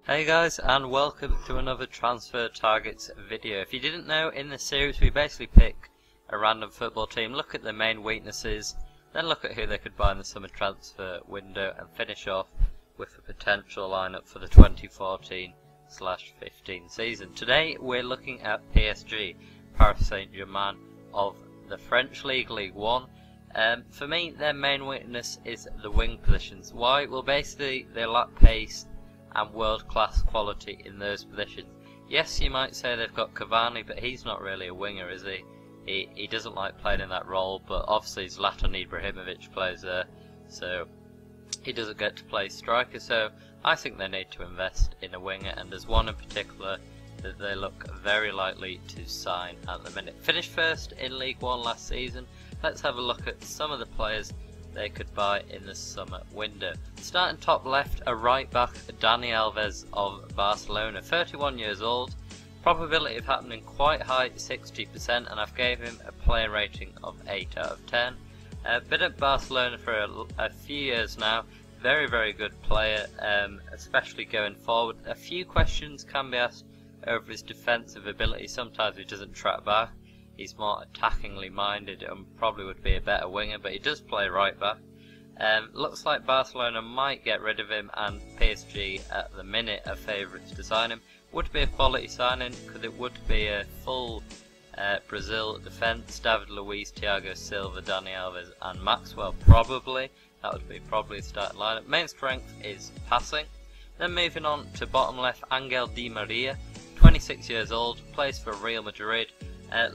Hey guys, and welcome to another Transfer Targets video. If you didn't know, in this series we basically pick a random football team, look at their main weaknesses, then look at who they could buy in the summer transfer window, and finish off with a potential lineup for the 2014/15 season. Today we're looking at PSG, Paris Saint-Germain of the French League, League 1. For me, their main weakness is the wing positions. Why? Well, basically they lack pace and world-class quality in those positions. Yes, you might say they've got Cavani, but he's not really a winger, is he? He doesn't like playing in that role, but obviously Zlatan Ibrahimovic plays there, so he doesn't get to play striker, so I think they need to invest in a winger, and there's one in particular that they look very likely to sign at the minute. Finished first in League 1 last season. Let's have a look at some of the players they could buy in the summer window. Starting top left, a right back, Dani Alves of Barcelona, 31 years old, probability of happening quite high, 60%, and I've gave him a player rating of 8 out of 10. Been at Barcelona for a few years now, very good player, especially going forward. A few questions can be asked over his defensive ability. Sometimes he doesn't track back. He's more attackingly minded and probably would be a better winger, but he does play right back. Looks like Barcelona might get rid of him, and PSG at the minute are favourites to sign him. Would be a quality signing because it would be a full Brazil defence: David Luiz, Thiago Silva, Dani Alves and Maxwell probably. That would be probably a starting lineup. Main strength is passing. Then moving on to bottom left, Angel Di Maria, 26 years old, plays for Real Madrid.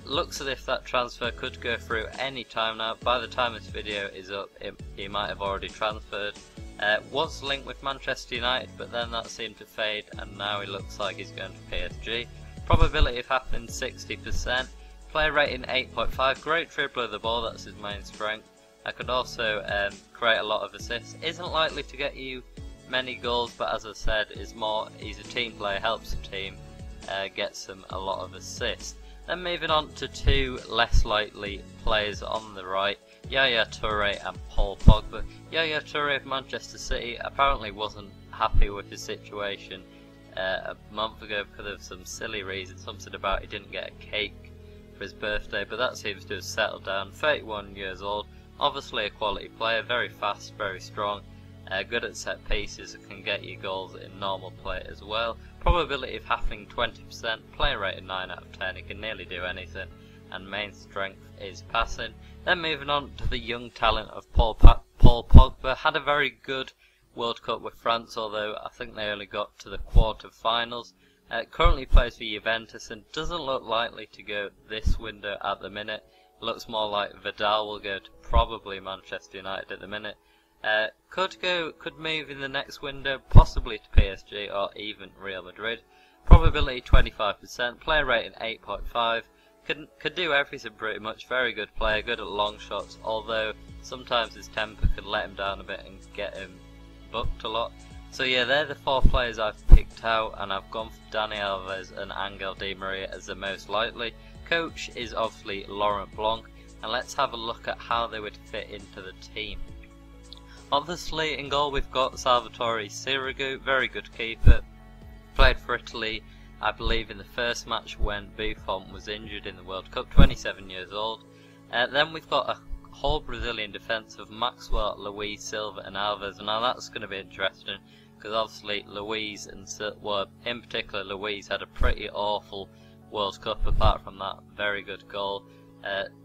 Looks as if that transfer could go through any time now. By the time this video is up, he might have already transferred. Was linked with Manchester United, but then that seemed to fade, and now he looks like he's going to PSG. Probability of happening 60%. Player rating 8.5. Great dribbler of the ball, that's his main strength. I could also create a lot of assists. Isn't likely to get you many goals, but as I said, he's a team player, helps the team, gets them a lot of assists. Then moving on to two less likely players on the right, Yaya Toure and Paul Pogba. Yaya Toure of Manchester City apparently wasn't happy with his situation a month ago because of some silly reason, something about he didn't get a cake for his birthday, but that seems to have settled down. 31 years old, obviously a quality player, very fast, very strong, good at set pieces, and can get you goals in normal play as well. Probability of happening 20%, player rating 9 out of 10, he can nearly do anything, and main strength is passing. Then moving on to the young talent of Paul Pogba, had a very good World Cup with France, although I think they only got to the quarter-finals. Currently plays for Juventus and doesn't look likely to go this window at the minute. Looks more like Vidal will go to probably Manchester United at the minute. Could move in the next window, possibly to PSG or even Real Madrid. Probability 25%, player rating 8.5. Could do everything pretty much. Very good player, good at long shots, although sometimes his temper can let him down a bit and get him booked a lot. So yeah, they're the four players I've picked out, and I've gone for Dani Alves and Angel Di Maria as the most likely. Coach is obviously Laurent Blanc, and let's have a look at how they would fit into the team. Obviously in goal we've got Salvatore Sirigu, very good keeper, played for Italy I believe in the first match when Buffon was injured in the World Cup, 27 years old. Then we've got a whole Brazilian defence of Maxwell, Luiz, Silva and Alves. Now that's going to be interesting because obviously Luiz and Silva, in particular Luiz, had a pretty awful World Cup apart from that very good goal.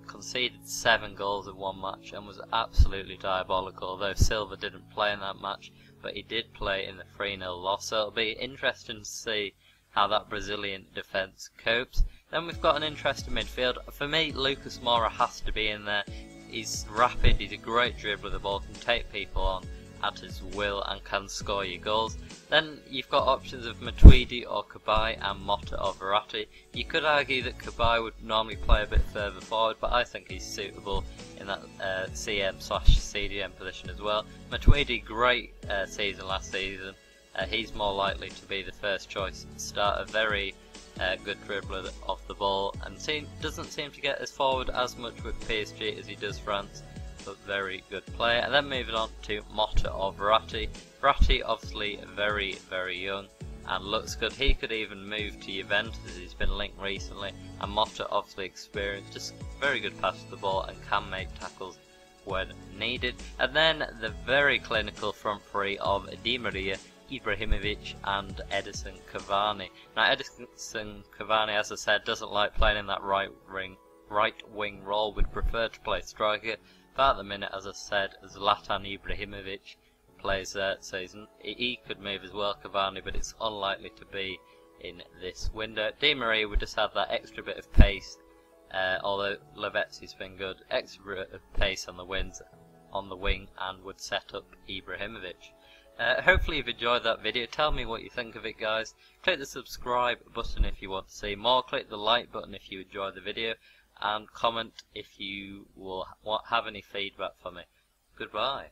Conceded 7 goals in one match and was absolutely diabolical, although Silva didn't play in that match, but he did play in the 3-0 loss, so it'll be interesting to see how that Brazilian defence copes. Then we've got an interesting midfield. For me, Lucas Moura has to be in there. He's rapid, he's a great dribbler of the ball, can take people on at his will and can score you goals. Then you've got options of Matuidi or Cabaye and Motta or Verratti. You could argue that Cabaye would normally play a bit further forward, but I think he's suitable in that CM/CDM position as well. Matuidi, great season last season. He's more likely to be the first choice starter. Very good dribbler off the ball, and doesn't seem to get as forward as much with PSG as he does France. But very good player. And then moving on to Motta or Verratti. Verratti obviously very young, and looks good. He could even move to Juventus, he's been linked recently, and Motta obviously experienced, just very good pass to the ball and can make tackles when needed. And then the very clinical front three of Di Maria, Ibrahimovic and Edison Cavani. Now Edison Cavani, as I said, doesn't like playing in that right wing role, would prefer to play striker, but at the minute, as I said, Zlatan Ibrahimovic plays there, so he could move as well, Cavani, but it's unlikely to be in this window. Di Maria would just have that extra bit of pace, although Lavezzi's been good, extra bit of pace on the wing, and would set up Ibrahimovic. Hopefully you've enjoyed that video. Tell me what you think of it, guys. Click the subscribe button if you want to see more, click the like button if you enjoyed the video, and comment if you will have any feedback for me. Goodbye.